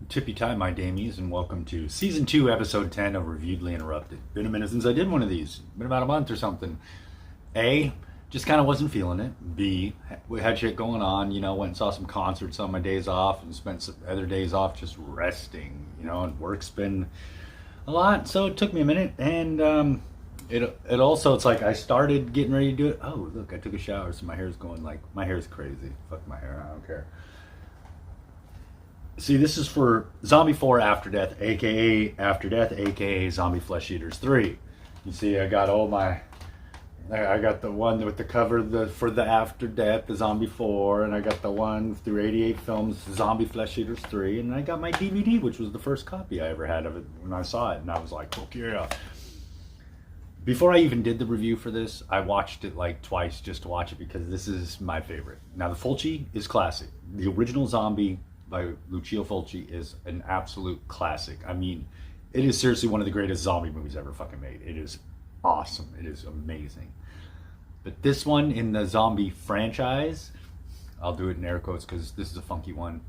Tippy time, my damies, and welcome to Season 2, Episode 10 of Reviewedly Interrupted. Been a minute since I did one of these. Been about a month or something. A, just kind of wasn't feeling it. B, we had shit going on, went and saw some concerts on my days off and spent some other days off just resting, and work's been a lot, so it took me a minute, and it also, it's like I started getting ready to do it. Oh, look, I took a shower, so my hair's going like, my hair's crazy. Fuck my hair, I don't care. See, this is for Zombie 4 After Death, aka After Death, aka Zombie Flesh Eaters 3. You see, I got I got the one with the cover for the After Death, the Zombie 4, and I got the one through 88 Films, Zombie Flesh Eaters 3, and I got my DVD, which was the first copy I ever had of it when I saw it, and I was like, fuck yeah. Before I even did the review for this, I watched it like twice just to watch it because this is my favorite. Now, the Fulci is classic. The original Zombie by Lucio Fulci is an absolute classic. I mean, it is seriously one of the greatest zombie movies ever fucking made. It is awesome. It is amazing. But this one in the zombie franchise, I'll do it in air quotes because this is a funky one.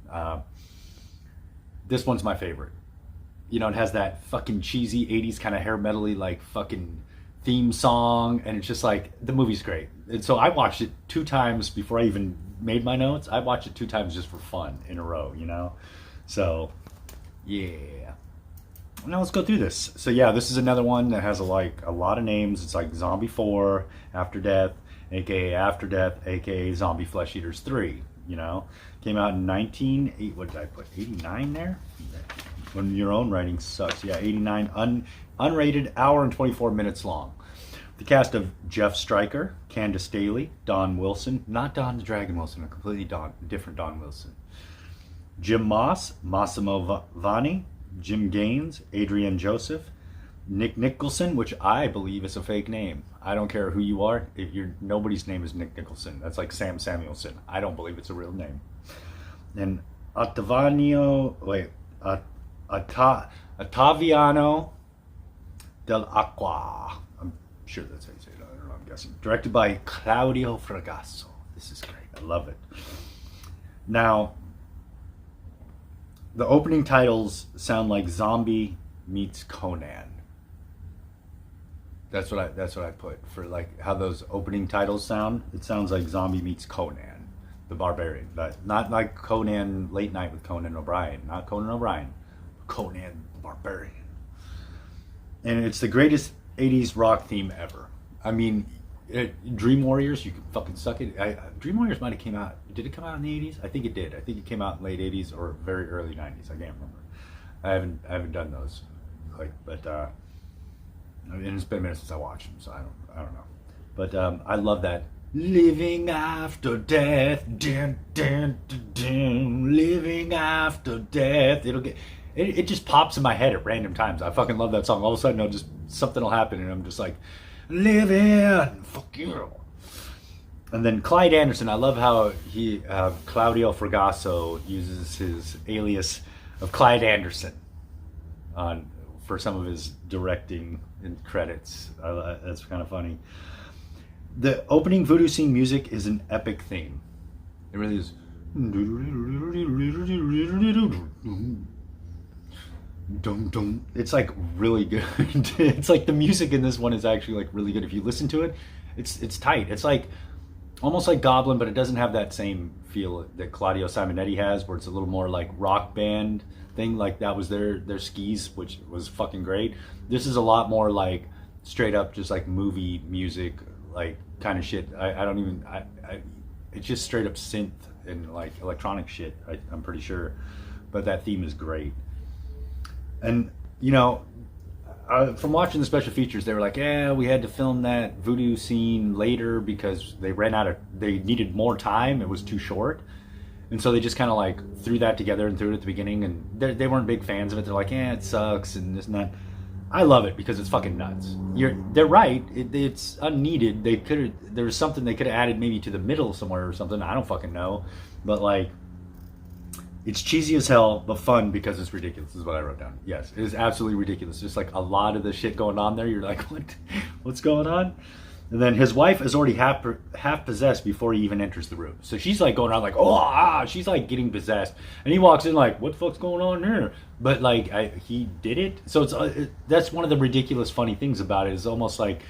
This one's my favorite. It has that fucking cheesy 80s kind of hair metal-y like fucking theme song, and it's just like, the movie's great. And so I watched it 2 times before I even made my notes. I watched it 2 times just for fun in a row, So, yeah. Now let's go through this. So yeah, this is another one that has a lot of names. It's like Zombie 4, After Death, aka After Death, aka Zombie Flesh Eaters 3, Came out in what did I put, 89 there? When your own writing sucks. Yeah, 89, unrated, hour and 24 minutes long. The cast of Jeff Stryker, Candace Staley, Don Wilson, not Don the Dragon Wilson, a completely different Don Wilson. Jim Moss, Massimo Vanni, Jim Gaines, Adrienne Joseph, Nick Nicholson, which I believe is a fake name. I don't care who you are. Nobody's name is Nick Nicholson. That's like Sam Samuelson. I don't believe it's a real name. And Ottaviano Dell'Acqua. I'm sure that's how you say it. I don't know, I'm guessing. Directed by Claudio Fragasso. This is great. I love it. Now, the opening titles sound like Zombie meets Conan. That's what I put for like how those opening titles sound. It sounds like Zombie meets Conan, the Barbarian. Not like Conan Late Night with Conan O'Brien. Not Conan O'Brien. Conan the Barbarian. And it's the greatest 80s rock theme ever. I mean, Dream Warriors, you can fucking suck it. Dream Warriors might have came out. Did it come out in the 80s? I think it did. I think it came out in late 80s or very early 90s. I can't remember. I haven't done those. And it's been a minute since I watched them, so I don't know. But I love that. Living after death, dun, dun, dun, dun, living after death. It just pops in my head at random times. I fucking love that song. All of a sudden, something will happen, and I'm just like, living, fuck you. And then Clyde Anderson, I love how Claudio Fragasso uses his alias of Clyde Anderson for some of his directing and credits. That's kind of funny. The opening voodoo scene music is an epic theme. It really is. It's like really good. It's like the music in this one is actually like really good. If you listen to it, it's tight. It's like almost like Goblin, but it doesn't have that same feel that Claudio Simonetti has, where it's a little more like rock band thing. Like that was their skis, which was fucking great. This is a lot more like straight up just like movie music, like kind of shit. It's just straight up synth and like electronic shit. I'm pretty sure, but that theme is great. And from watching the special features, they were like, yeah, we had to film that voodoo scene later because they needed more time. It was too short. And so they just kind of like threw that together and threw it at the beginning, and they weren't big fans of it. They're like, it sucks and this and that. I love it because it's fucking nuts. They're right. It's unneeded. There was something they could have added maybe to the middle somewhere or something. I don't fucking know. But like, it's cheesy as hell, but fun because it's ridiculous, is what I wrote down. Yes, it is absolutely ridiculous. Just like a lot of the shit going on there. You're like, what's going on? And then his wife is already half possessed before he even enters the room. So she's like going around like, she's like getting possessed. And he walks in like, what the fuck's going on here? But like, he did it. So that's one of the ridiculous funny things about it. Is almost like,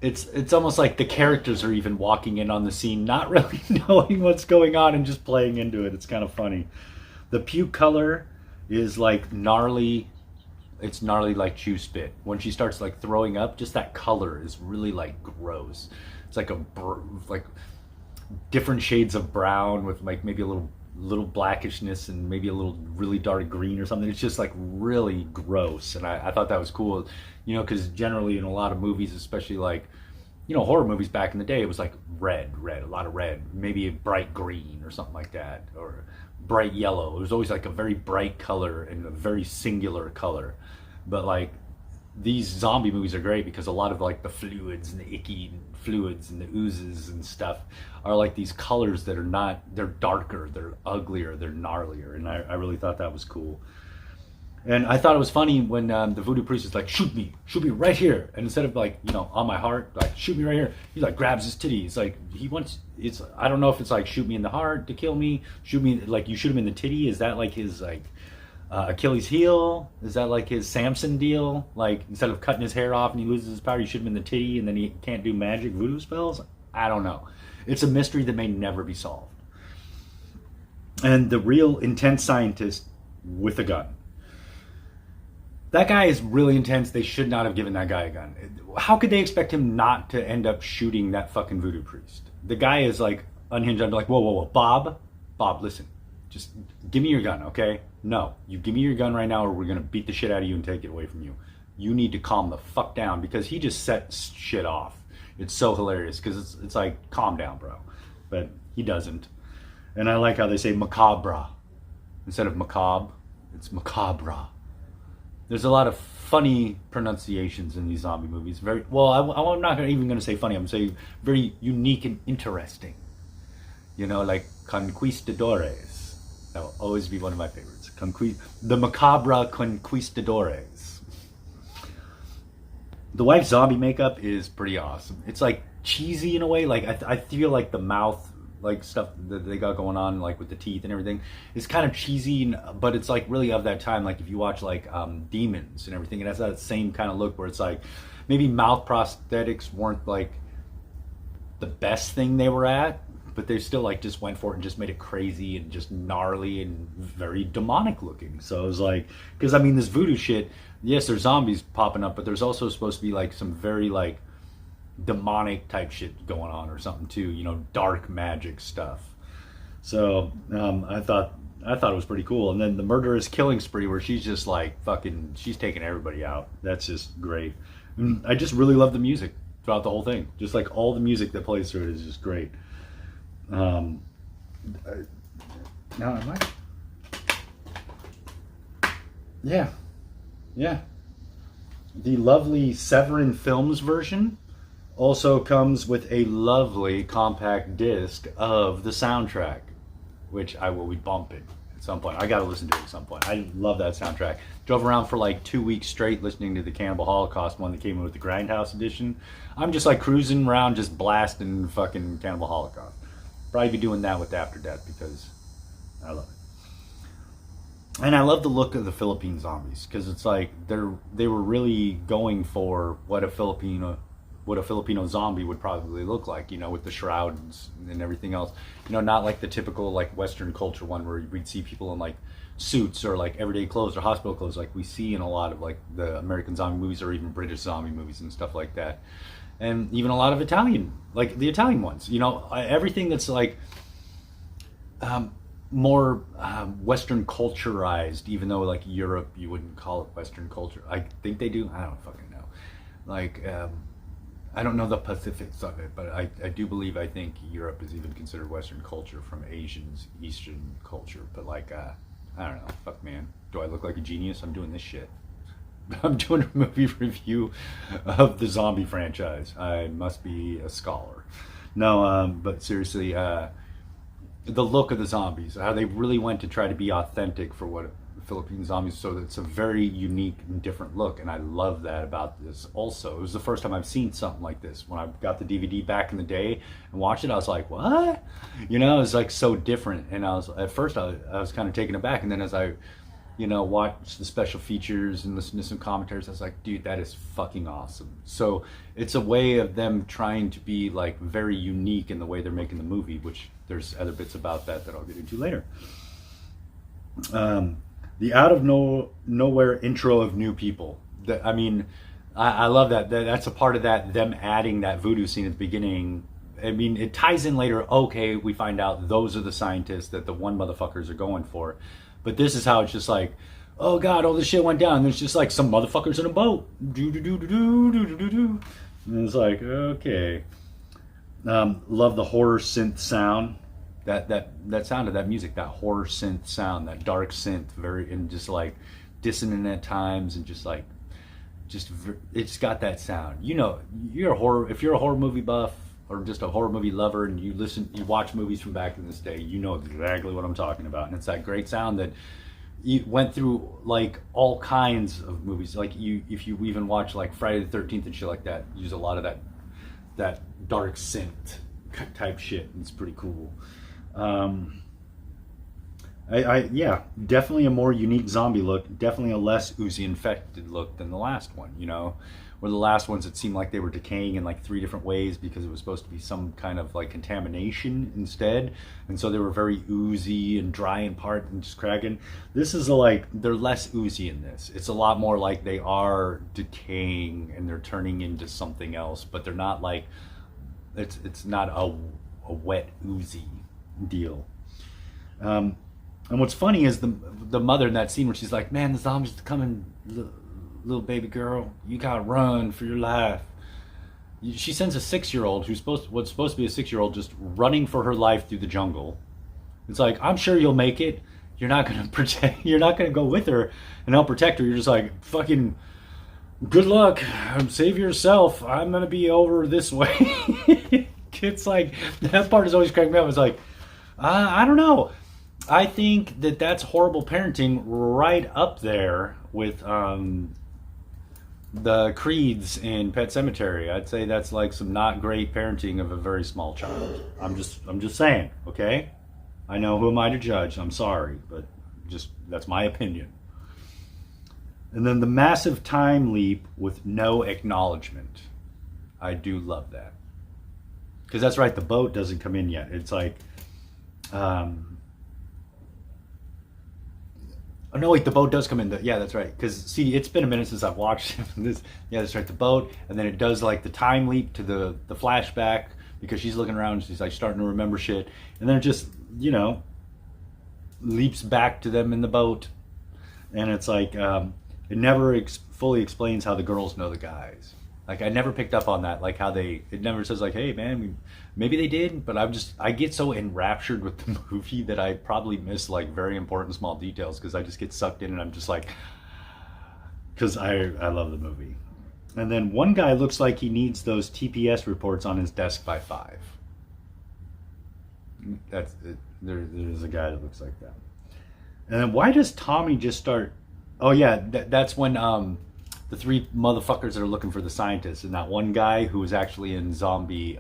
it's almost like the characters are even walking in on the scene, not really knowing what's going on and just playing into it. It's kind of funny. The puke color is like gnarly. It's gnarly like chew spit. When she starts like throwing up, just that color is really like gross. It's like like different shades of brown with like maybe a little blackishness and maybe a little really dark green or something. It's just like really gross. And I thought that was cool, you know, because generally in a lot of movies, especially like, you know, horror movies back in the day, it was like red, a lot of red, maybe a bright green or something like that, or bright yellow. It was always like a very bright color and a very singular color. But like these zombie movies are great because a lot of like the fluids and the icky fluids and the oozes and stuff are like these colors that are not, they're darker, they're uglier, they're gnarlier. And I really thought that was cool. And I thought it was funny when the voodoo priest is like, shoot me right here. And instead of like, you know, on my heart, like shoot me right here, he like grabs his titty. It's like, I don't know if it's like shoot me in the heart to kill me, shoot me, like you shoot him in the titty. Is that like his like Achilles heel? Is that like his Samson deal? Like instead of cutting his hair off and he loses his power, you shoot him in the titty and then he can't do magic voodoo spells? I don't know. It's a mystery that may never be solved. And the real intense scientist with a gun. That guy is really intense. They should not have given that guy a gun. How could they expect him not to end up shooting that fucking voodoo priest? The guy is like unhinged. I'd be like, whoa, Bob, listen, just give me your gun, okay? No, you give me your gun right now or we're gonna beat the shit out of you and take it away from you. You need to calm the fuck down because he just set shit off. It's so hilarious because it's like, calm down, bro. But he doesn't. And I like how they say macabre. Instead of macabre, it's macabre. There's a lot of funny pronunciations in these zombie movies. Very well. I'm not even going to say funny. I'm saying very unique and interesting. You know, like conquistadores. That will always be one of my favorites. The macabre conquistadores. The wife's zombie makeup is pretty awesome. It's like cheesy in a way. Like I feel like the mouth, like stuff that they got going on, like with the teeth and everything, is kind of cheesy, but it's like really of that time. Like if you watch like Demons and everything, it has that same kind of look where it's like maybe mouth prosthetics weren't like the best thing they were at, but they still like just went for it and just made it crazy and just gnarly and very demonic looking. So it was like, because I mean this voodoo shit, yes, there's zombies popping up, but there's also supposed to be like some very like demonic type shit going on or something too, you know, dark magic stuff. So I thought it was pretty cool. And then the murderous killing spree where she's just like fucking, she's taking everybody out. That's just great. And I just really love the music throughout the whole thing. Just like all the music that plays through it is just great. Now am I? Yeah. The lovely Severin Films version also comes with a lovely compact disc of the soundtrack, which I will be bumping at some point. I gotta listen to it at some point. I love that soundtrack. Drove around for like 2 weeks straight listening to the Cannibal Holocaust one that came in with the Grindhouse edition. I'm just like cruising around just blasting fucking Cannibal Holocaust. Probably be doing that with After Death because I love it. And I love the look of the Philippine zombies because it's like they were really going for what a Filipino zombie would probably look like, you know, with the shrouds and everything else. You know, not like the typical like Western culture one where we'd see people in like suits or like everyday clothes or hospital clothes like we see in a lot of like the American zombie movies or even British zombie movies and stuff like that. And even a lot of Italian, like the Italian ones, you know, everything that's like more Western culturized, even though like Europe, you wouldn't call it Western culture. I think they do. I don't fucking know. Like, I don't know the specifics of it, but I do believe, I think Europe is even considered Western culture from Asians, Eastern culture. But like, I don't know. Fuck, man. Do I look like a genius? I'm doing this shit. I'm doing a movie review of the zombie franchise. I must be a scholar. No, but seriously, the look of the zombies, how they really went to try to be authentic for Philippine zombies, so it's a very unique and different look, and I love that about this. Also, it was the first time I've seen something like this. When I got the DVD back in the day and watched it, I was like, what? You know, it's like so different, and I was at first I was kind of taken aback, and then as I watch the special features and listen to some commentaries, I was like, dude, that is fucking awesome. So it's a way of them trying to be like very unique in the way they're making the movie, which there's other bits about that I'll get into later. The out of nowhere intro of new people. I love that. That's a part of that, them adding that voodoo scene at the beginning. I mean, it ties in later. Okay, we find out those are the scientists that the one motherfuckers are going for. But this is how it's just like, oh God, all this shit went down. And there's just like some motherfuckers in a boat. Do-do-do-do-do-do-do-do. And it's like, okay. Love the horror synth sound. That sound of that music, that horror synth sound, that dark synth, and just like dissonant at times, and it's got that sound. You know, if you're a horror movie buff or just a horror movie lover, and you watch movies from back in this day, you know exactly what I'm talking about. And it's that great sound that you went through like all kinds of movies. Like if you even watch like Friday the 13th and shit like that, use a lot of that dark synth type shit. And it's pretty cool. Yeah, definitely a more unique zombie look. Definitely a less oozy infected look than the last one, you know, where the last ones, it seemed like they were decaying in like 3 different ways because it was supposed to be some kind of like contamination instead. And so they were very oozy and dry in part and just cracking. This is they're less oozy in this. It's a lot more like they are decaying and they're turning into something else, but they're not like, it's not a wet oozy deal. And what's funny is the mother in that scene where she's like, man, the zombies are coming, little baby girl, you gotta run for your life. She sends a 6-year-old what's supposed to be a 6-year-old just running for her life through the jungle. It's like, I'm sure you'll make it. You're not gonna go with her and help protect her. You're just like, fucking good luck, save yourself, I'm gonna be over this way. It's like, that part is always cracking me up. It's like, I don't know. I think that's horrible parenting right up there with the Creeds in Pet Sematary. I'd say that's like some not great parenting of a very small child. I'm just saying, okay? I know, who am I to judge? I'm sorry, but that's my opinion. And then the massive time leap with no acknowledgement. I do love that. Because that's right, the boat doesn't come in yet. It's like, oh no, wait, the boat does come in. Yeah, that's right. Because see, it's been a minute since I've watched this. Yeah, that's right, the boat, and then it does like the time leap to the flashback because she's looking around. And she's like starting to remember shit, and then it just leaps back to them in the boat, and it's like it never fully explains how the girls know the guys. Like I never picked up on that. Like how it never says like, hey man, maybe they did, but I get so enraptured with the movie that I probably miss like very important small details because I just get sucked in and I'm just like, because I love the movie. And then one guy looks like he needs those TPS reports on his desk by 5. That's it. There's a guy that looks like that. And then why does Tommy just start? Oh yeah, that's when the 3 motherfuckers that are looking for the scientists, and that one guy who was actually in Zombie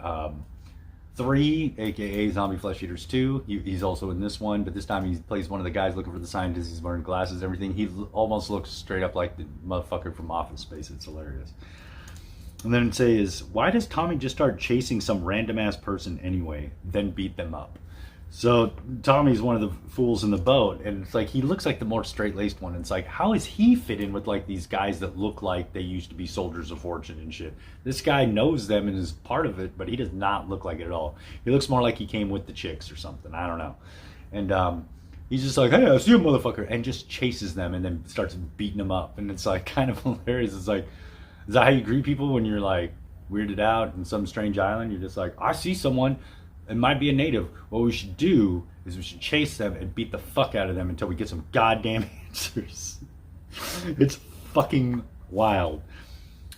3, aka Zombie Flesh Eaters 2. He's also in this one, but this time he plays one of the guys looking for the scientists. He's wearing glasses and everything. He almost looks straight up like the motherfucker from Office Space. It's hilarious. And then it says, why does Tommy just start chasing some random ass person anyway, then beat them up? So Tommy's one of the fools in the boat, and it's like he looks like the more straight-laced one. It's like, how is he fit in with like these guys that look like they used to be soldiers of fortune and shit? This guy knows them and is part of it, but he does not look like it at all. He looks more like he came with the chicks or something. I don't know. And he's just like, hey, I see you, motherfucker, and just chases them and then starts beating them up. And it's like kind of hilarious. It's like, is that how you greet people when you're like weirded out in some strange island? You're just like, I see someone. It might be a native. What we should do is we should chase them and beat the fuck out of them until we get some goddamn answers. It's fucking wild.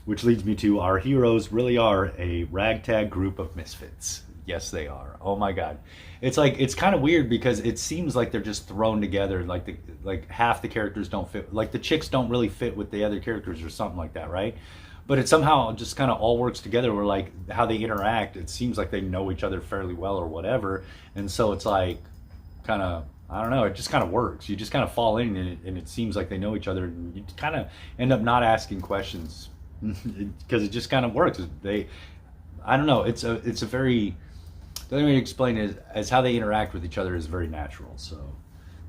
Which leads me to, our heroes really are a ragtag group of misfits. Yes, they are. Oh my god, it's kind of weird because it seems like they're just thrown together. Like half the characters don't fit. Like the chicks don't really fit with the other characters or something like that, right? But it somehow just kind of all works together. Where like how they interact, it seems like they know each other fairly well or whatever, and so it's like kind of, I don't know. It just kind of works. You just kind of fall in, and it seems like they know each other, and you kind of end up not asking questions because it just kind of works. I don't know. It's a very, the only way to explain it is how they interact with each other is very natural. So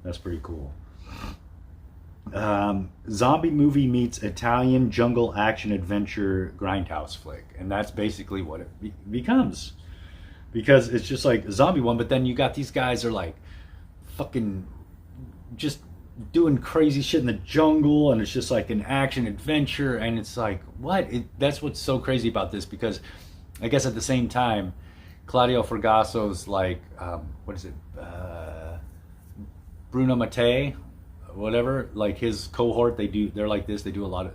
that's pretty cool. Zombie movie meets Italian jungle action adventure grindhouse flick, and that's basically what it becomes, because it's just like a zombie one, but then you got these guys are like fucking just doing crazy shit in the jungle, and it's just like an action adventure, and it's like what? That's what's so crazy about this, because I guess at the same time, Claudio Fragaso's like what is it? Bruno Mattei, whatever, like his cohort, they're like this, they did a lot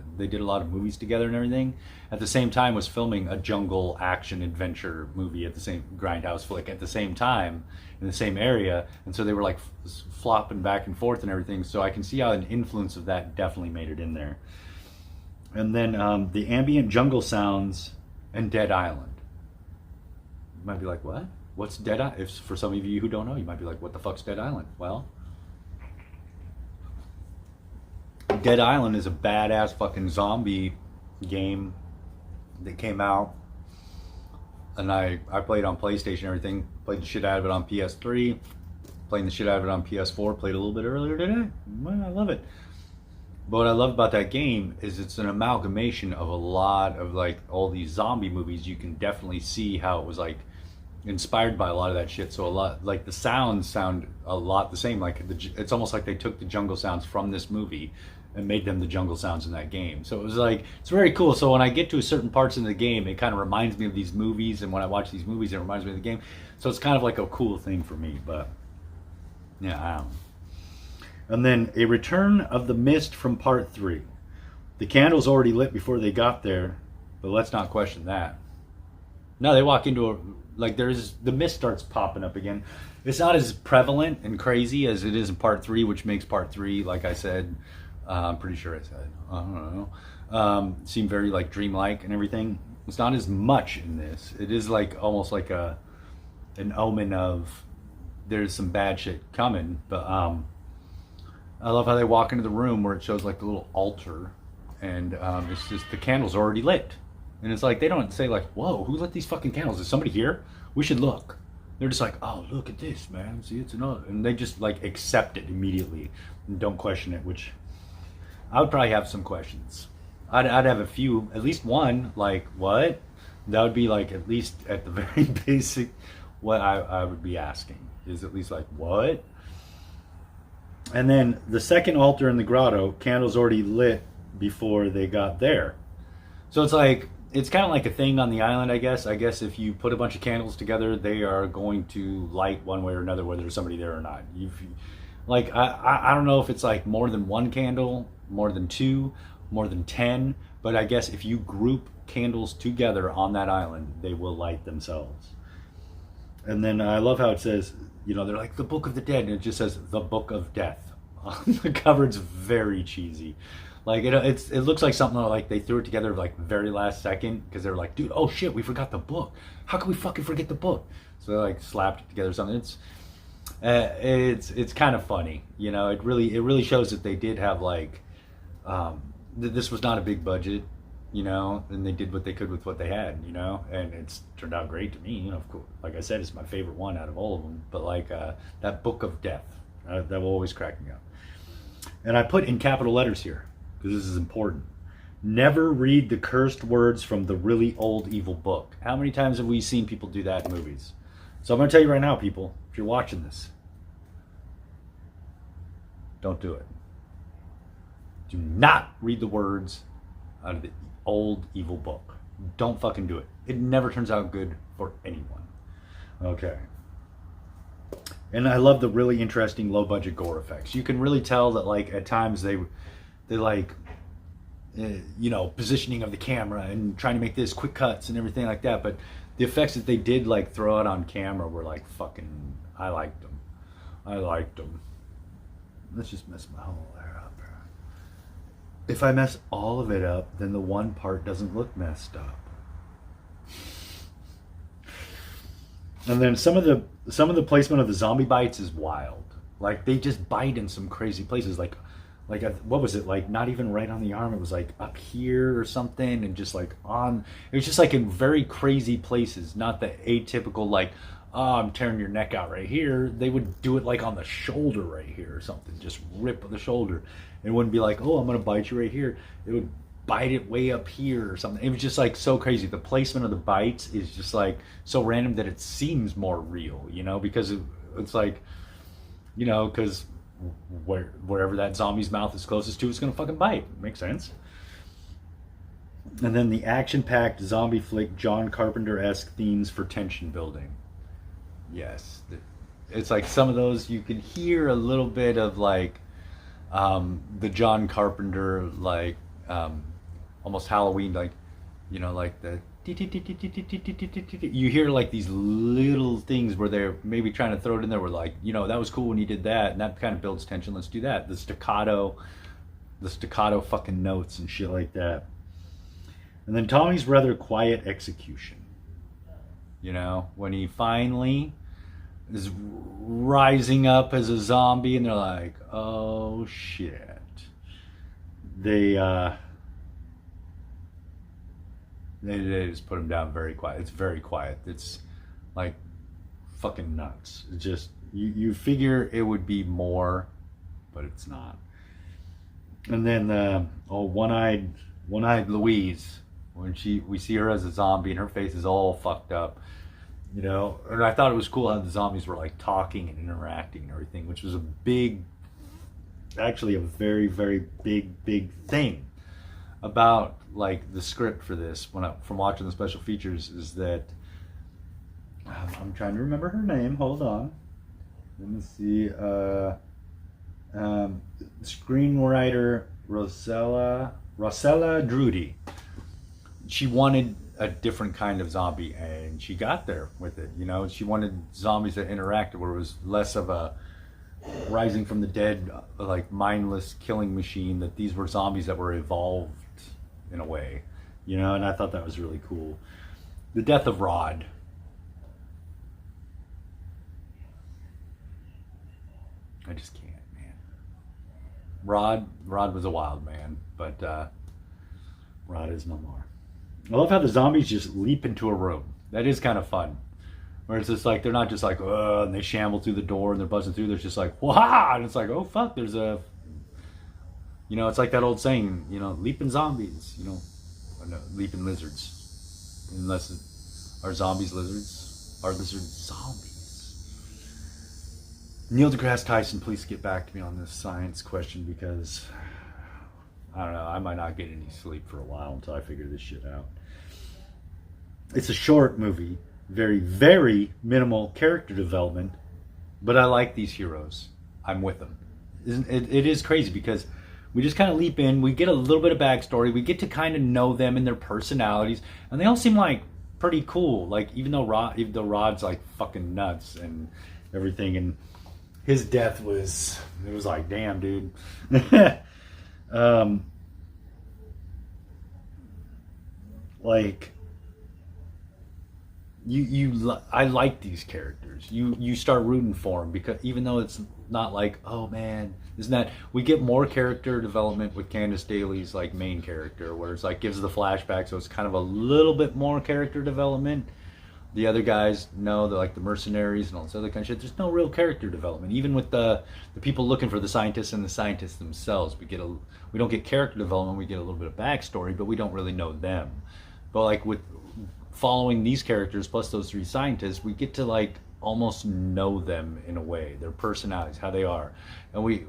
of movies together and everything. At the same time was filming a jungle action adventure movie at the same grindhouse flick at the same time in the same area, and so they were like flopping back and forth and everything. So I can see how an influence of that definitely made it in there. And then the ambient jungle sounds and Dead Island. You might be like, what? What's Dead Island? If for some of you who don't know, you might be like, what the fuck's Dead Island? Well, Dead Island is a badass fucking zombie game that came out, and I played on PlayStation and everything, played the shit out of it on PS3, playing the shit out of it on PS4, played a little bit earlier today. I love it. But what I love about that game is it's an amalgamation of a lot of like all these zombie movies. You can definitely see how it was like inspired by a lot of that shit. So a lot, like the sounds sound a lot the same. Like it's almost like they took the jungle sounds from this movie and made them the jungle sounds in that game. So it was like, it's very cool. So when I get to certain parts in the game, it kind of reminds me of these movies, and when I watch these movies, it reminds me of the game. So it's kind of like a cool thing for me. But yeah, I don't know. And then A Return of the Mist from Part 3. The candle's already lit before they got there, but let's not question that. No, they walk into a, like the mist starts popping up again. It's not as prevalent and crazy as it is in Part 3, which makes Part 3, like I said, I'm pretty sure I said, I don't know, seem very like dreamlike and everything. It's not as much in this. It is like almost like an omen of there's some bad shit coming. But I love how they walk into the room where it shows like the little altar, and it's just the candle's already lit, and it's like they don't say like, whoa, who lit these fucking candles? Is somebody here? We should look. They're just like, oh, look at this, man. See, it's another, and they just like accept it immediately and don't question it, which I would probably have some questions. I'd have a few, at least one, like, what? That would be like, at least at the very basic, what I would be asking is at least like, what? And then the second altar in the grotto, candles already lit before they got there. So it's like, it's kind of like a thing on the island, I guess. I guess if you put a bunch of candles together, they are going to light one way or another, whether there's somebody there or not. Like, I don't know if it's like more than one candle, more than two, more than 10, but I guess if you group candles together on that island, they will light themselves. And then I love how it says, you know, they're like the Book of the Dead, and it just says the Book of Death on the cover. It's very cheesy. Like it looks like something like they threw it together like very last second, because they were like, dude, oh shit, we forgot the book. How can we fucking forget the book? So they like slapped it together or something. It's kind of funny, you know. It really shows that they did have like this was not a big budget, you know, and they did what they could with what they had, you know, and it's turned out great to me, you know. Of course, like I said, it's my favorite one out of all of them. But like that Book of Death, that will always crack me up. And I put in capital letters here because this is important. Never read the cursed words from the really old evil book. How many times have we seen people do that in movies? So I'm going to tell you right now, people, if you're watching this, don't do it. Do not read the words out of the old evil book. Don't fucking do it. It never turns out good for anyone. Okay. And I love the really interesting low budget gore effects. You can really tell that like at times they like, you know, positioning of the camera and trying to make this quick cuts and everything like that. But the effects that they did like throw out on camera were like fucking. I liked them. I liked them. Let's just mess my whole hair up. If I mess all of it up, then the one part doesn't look messed up. And then some of the placement of the zombie bites is wild. Like they just bite in some crazy places. Like what was it? Like not even right on the arm. It was like up here or something, and just like on. It was just like in very crazy places. Not the atypical like, oh, I'm tearing your neck out right here. They would do it like on the shoulder right here or something. Just rip the shoulder. It wouldn't be like, oh, I'm gonna bite you right here. It would bite it way up here or something. It was just like so crazy. The placement of the bites is just like so random that it seems more real, you know, because it's like, you know, because wherever that zombie's mouth is closest to, it's gonna fucking bite. Makes sense. And then the action-packed zombie flick, John Carpenter-esque themes for tension building. Yes, it's like some of those you can hear a little bit of like the John Carpenter like almost Halloween, like, you know, like the you hear like these little things where they're maybe trying to throw it in there where like, you know, that was cool when you did that, and that kind of builds tension, let's do that. The staccato fucking notes and shit like that. And then Tommy's rather quiet execution, you know, when he finally is rising up as a zombie and they're like, oh shit. They just put him down very quiet. It's very quiet. It's like fucking nuts. It's just, you figure it would be more, but it's not. And then one-eyed Louise, when we see her as a zombie and her face is all fucked up. You know, and I thought it was cool how the zombies were like talking and interacting and everything, which was actually a very, very big thing about like the script for this from watching the special features is that I'm trying to remember her name. Hold on. Let me see. Screenwriter Rosella Drudy. She wanted a different kind of zombie, and she got there with it. You know, she wanted zombies that interacted, where it was less of a rising from the dead, like mindless killing machine. That these were zombies that were evolved in a way, you know. And I thought that was really cool. The death of Rod. I just can't, man. Rod was a wild man, but Rod is no more. I love how the zombies just leap into a room. That is kind of fun. Where it's just like, they're not just like, and they shamble through the door and they're buzzing through. They're just like, wah! And it's like, oh fuck, there's a, you know, it's like that old saying, you know, leaping zombies, you know, or no, leaping lizards. Unless, are zombies lizards? Are lizards zombies? Neil deGrasse Tyson, please get back to me on this science question, because I don't know, I might not get any sleep for a while until I figure this shit out. It's a short movie, very, very minimal character development, but I like these heroes. I'm with them. It is crazy because we just kind of leap in, we get a little bit of backstory, we get to kind of know them and their personalities, and they all seem like pretty cool. Like even though Rod's like fucking nuts and everything, and his death was like, damn, dude. Like I like these characters. You start rooting for them, because even though it's not like, oh man, isn't that, we get more character development with Candace Daly's like main character, where it's like gives the flashback, so it's kind of a little bit more character development. The other guys, no, they're like the mercenaries and all this other kind of shit. There's no real character development. Even with the people looking for the scientists and the scientists themselves, we don't get character development. We get a little bit of backstory, but we don't really know them. But like with following these characters plus those three scientists, we get to like almost know them in a way, their personalities, how they are, and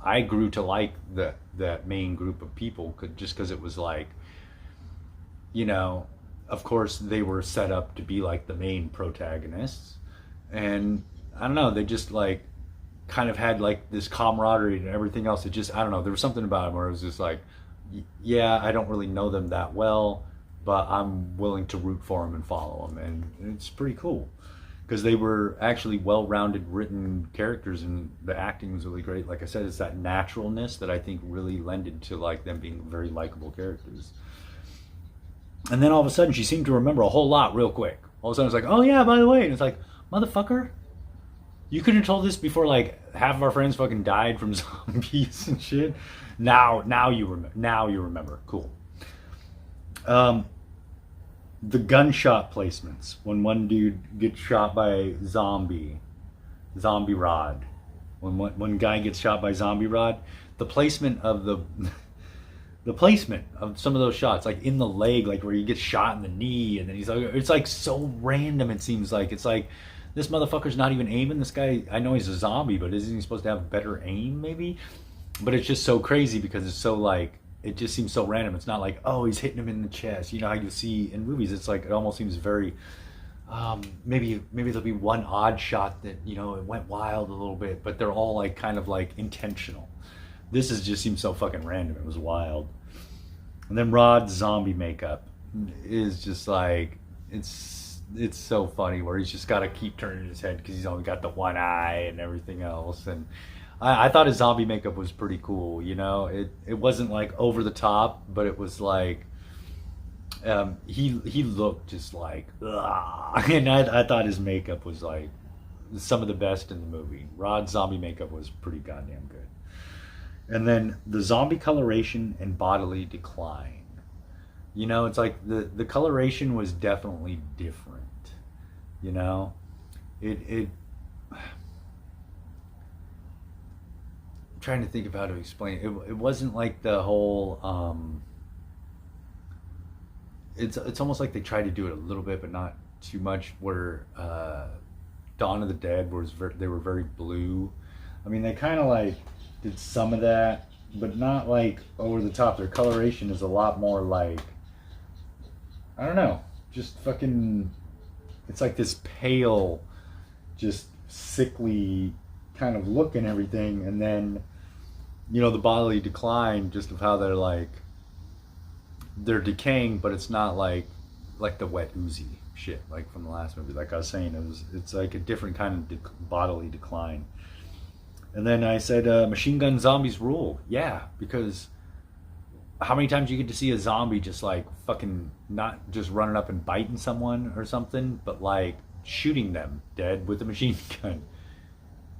I grew to like that main group of people, just because it was like, you know. Of course, they were set up to be like the main protagonists, and I don't know, they just like kind of had like this camaraderie and everything else. It just, I don't know, there was something about them where it was just like, yeah, I don't really know them that well, but I'm willing to root for them and follow them, and it's pretty cool because they were actually well-rounded written characters, and the acting was really great. Like I said, it's that naturalness that I think really lended to like them being very likable characters. And then all of a sudden, she seemed to remember a whole lot real quick. All of a sudden, it's like, oh yeah, by the way, and it's like, motherfucker, you couldn't have told this before like half of our friends fucking died from zombies and shit. Now you remember. Now you remember. Cool. The gunshot placements when one dude gets shot by zombie rod, when one guy gets shot by zombie rod, the placement of the placement of some of those shots, like in the leg, like where he gets shot in the knee, and then he's like, it's like so random. It seems like it's like this motherfucker's not even aiming. This guy, I know he's a zombie, but isn't he supposed to have better aim maybe? But it's just so crazy because it's so like, it just seems so random. It's not like, oh, he's hitting him in the chest. You know how you see in movies, it's like, it almost seems very, maybe there'll be one odd shot that, you know, it went wild a little bit, but they're all like kind of like intentional. This just seems so fucking random. It was wild. And then Rod's zombie makeup is just like, it's so funny where he's just got to keep turning his head because he's only got the one eye and everything else. And I thought his zombie makeup was pretty cool, you know. It wasn't like over the top, but it was like he looked just like ugh. And I thought his makeup was like some of the best in the movie. Rod's zombie makeup was pretty goddamn good. And then the zombie coloration and bodily decline. You know, it's like the coloration was definitely different. You know, it trying to think of how to explain it. It wasn't like the whole it's almost like they tried to do it a little bit but not too much, where Dawn of the Dead they were very blue. I mean, they kind of like did some of that but not like over the top. Their coloration is a lot more like, I don't know, just fucking, it's like this pale, just sickly kind of look and everything. And then, you know, the bodily decline, just of how they're decaying, but it's not like the wet oozy shit like from the last movie. Like I was saying, it's like a different kind of bodily decline. And then I said machine gun zombies rule. Yeah, because how many times you get to see a zombie just like fucking not just running up and biting someone or something, but like shooting them dead with a machine gun.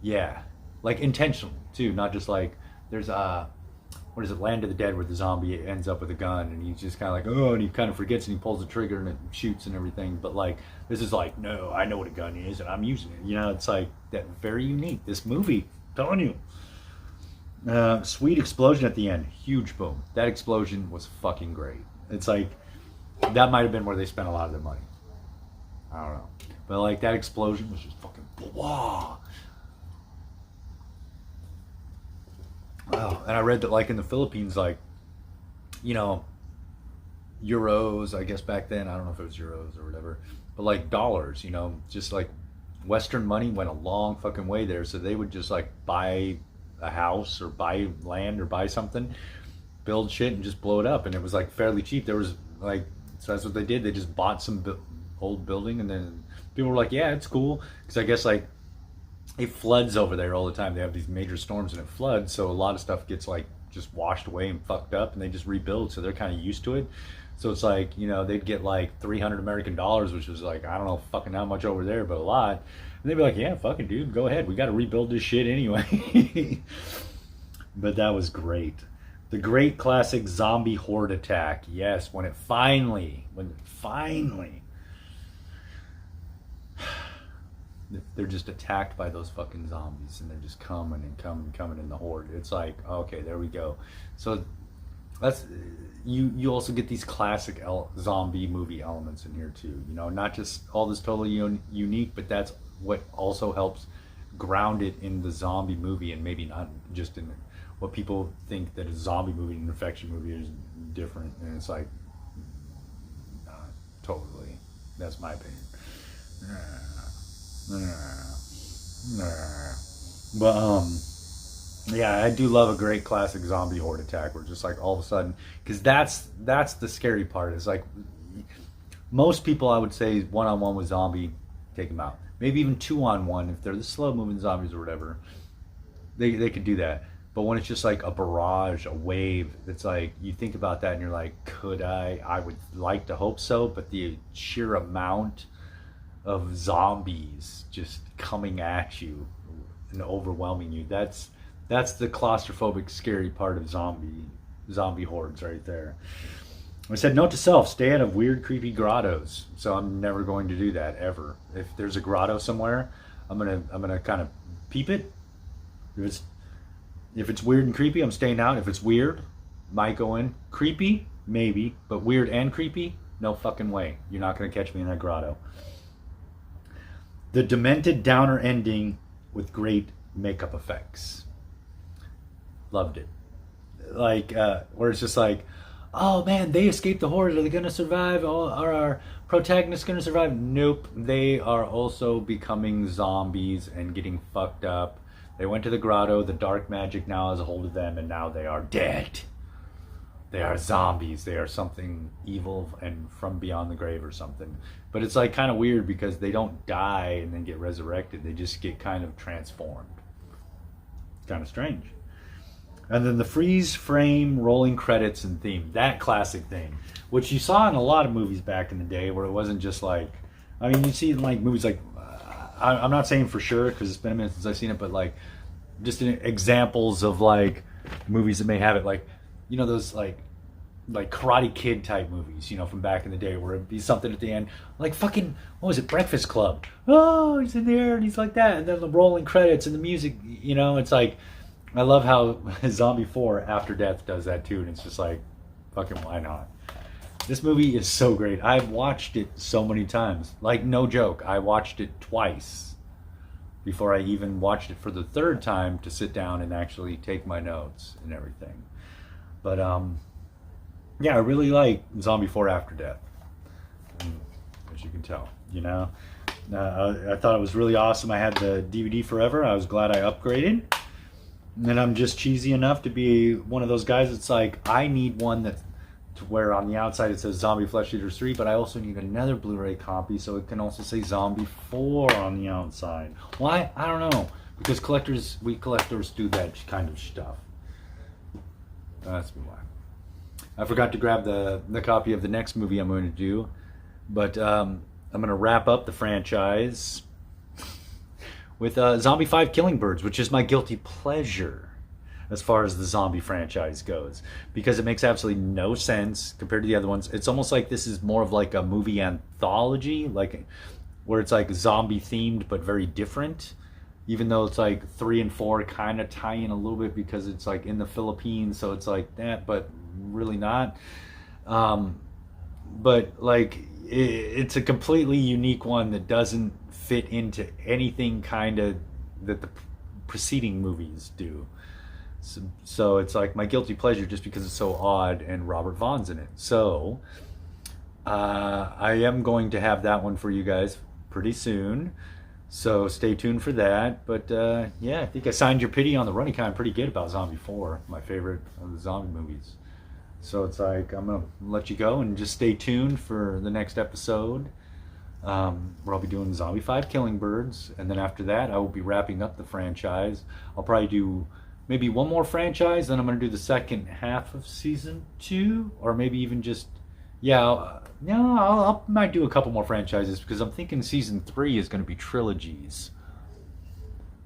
Yeah, like intentionally too, not just like there's what is it, Land of the Dead, where the zombie ends up with a gun and he's just kind of like, oh, and he kind of forgets and he pulls the trigger and it shoots and everything. But like this is like, no, I know what a gun is and I'm using it. You know, it's like that, very unique. This movie, I'm telling you. Sweet explosion at the end, huge boom. That explosion was fucking great. It's like that might have been where they spent a lot of their money. I don't know, but like that explosion was just fucking blah. Wow. And I read that like in the Philippines, like, you know, euros, I guess back then, I don't know if it was euros or whatever, but like dollars, you know, just like Western money went a long fucking way there. So they would just like buy a house or buy land or buy something, build shit and just blow it up. And it was like fairly cheap. There was like, so that's what they did. They just bought some old building and then people were like, yeah, it's cool. Because I guess like, it floods over there all the time. They have these major storms and it floods, so a lot of stuff gets like just washed away and fucked up, and they just rebuild, so they're kind of used to it. So it's like, you know, they'd get like $300 American, which was like, I don't know fucking how much over there, but a lot. And they'd be like, yeah, fucking dude, go ahead. We got to rebuild this shit anyway. But that was great. The great classic zombie horde attack. Yes, when it finally they're just attacked by those fucking zombies and they're just coming in the horde. It's like, okay, there we go. So that's, you also get these classic zombie movie elements in here too, you know, not just all this totally unique, but that's what also helps ground it in the zombie movie, and maybe not just in what people think that a zombie movie and an infection movie is different. And it's like, not totally. That's my opinion. But yeah, I do love a great classic zombie horde attack where just like all of a sudden, because that's the scary part, is like most people, I would say, one-on-one with zombie, take them out. Maybe even two-on-one if they're the slow-moving zombies or whatever. They could do that. But when it's just like a barrage, a wave, it's like you think about that and you're like, could I? I would like to hope so, but the sheer amount of zombies just coming at you and overwhelming you, that's the claustrophobic, scary part of zombie hordes right there. I said, note to self, stay out of weird, creepy grottos. So I'm never going to do that ever. If there's a grotto somewhere, I'm gonna kind of peep it. If it's weird and creepy, I'm staying out. If it's weird, might go in. Creepy, maybe, but weird and creepy, no fucking way. You're not gonna catch me in that grotto. The demented downer ending with great makeup effects. Loved it. Like, where it's just like, oh man, they escaped the horde. Are they gonna survive? Are our protagonists gonna survive? Nope. They are also becoming zombies and getting fucked up. They went to the grotto. The dark magic now has a hold of them, and now they are dead. They are zombies. They are something evil and from beyond the grave or something. But it's like kind of weird because they don't die and then get resurrected. They just get kind of transformed. It's kind of strange. And then the freeze frame, rolling credits and theme. That classic thing, which you saw in a lot of movies back in the day where it wasn't just like, I mean, you see in like movies like, I'm not saying for sure because it's been a minute since I've seen it, but like just examples of like movies that may have it, like, you know, those like Karate Kid type movies, you know, from back in the day where it'd be something at the end, like fucking, what was it, Breakfast Club. Oh, he's in there and he's like that. And then the rolling credits and the music, you know, it's like, I love how Zombie 4 After Death does that too. And it's just like, fucking why not? This movie is so great. I've watched it so many times. Like, no joke. I watched it twice before I even watched it for the third time to sit down and actually take my notes and everything. But, yeah, I really like Zombie 4 After Death. As you can tell, you know. I thought it was really awesome. I had the DVD forever. I was glad I upgraded. And I'm just cheesy enough to be one of those guys that's like, I need one that's to where on the outside it says Zombie Flesh Eaters 3, but I also need another Blu-ray copy so it can also say Zombie 4 on the outside. Why? I don't know. Because we collectors do that kind of stuff. That's why. I forgot to grab the copy of the next movie I'm going to do, but I'm going to wrap up the franchise with Zombie 5 Killing Birds, which is my guilty pleasure as far as the zombie franchise goes, because it makes absolutely no sense compared to the other ones. It's almost like this is more of like a movie anthology, like where it's like zombie themed but very different, even though it's like 3 and 4 kind of tie in a little bit because it's like in the Philippines, so it's like that, but really not. But like it's a completely unique one that doesn't fit into anything kind of that the preceding movies do. So it's like my guilty pleasure just because it's so odd and Robert Vaughn's in it. So I am going to have that one for you guys pretty soon. So stay tuned for that. But yeah, I think I signed your pity on the running kind pretty good about Zombie 4, my favorite of the zombie movies. So it's like I'm going to let you go and just stay tuned for the next episode where I'll be doing Zombie 5 Killing Birds. And then after that, I will be wrapping up the franchise. I'll probably do maybe one more franchise, then I'm going to do the second half of season 2, or maybe even just, I might do a couple more franchises because I'm thinking season 3 is going to be trilogies.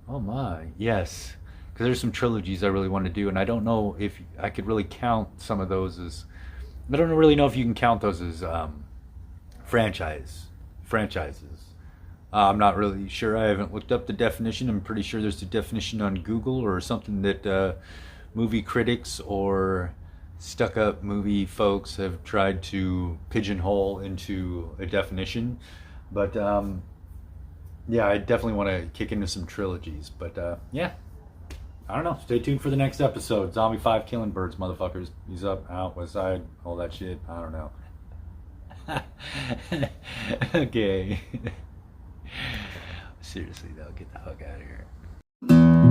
Oh my, yes, because there's some trilogies I really want to do, and I don't know if I could really count some of those as, I don't really know if you can count those as franchises. I'm not really sure. I haven't looked up the definition. I'm pretty sure there's a definition on Google or something that movie critics or stuck-up movie folks have tried to pigeonhole into a definition. But yeah, I definitely want to kick into some trilogies. But yeah, I don't know. Stay tuned for the next episode. Zombie 5 Killing Birds, motherfuckers. He's up, out, west side, all that shit. I don't know. Okay. Seriously though, get the fuck out of here.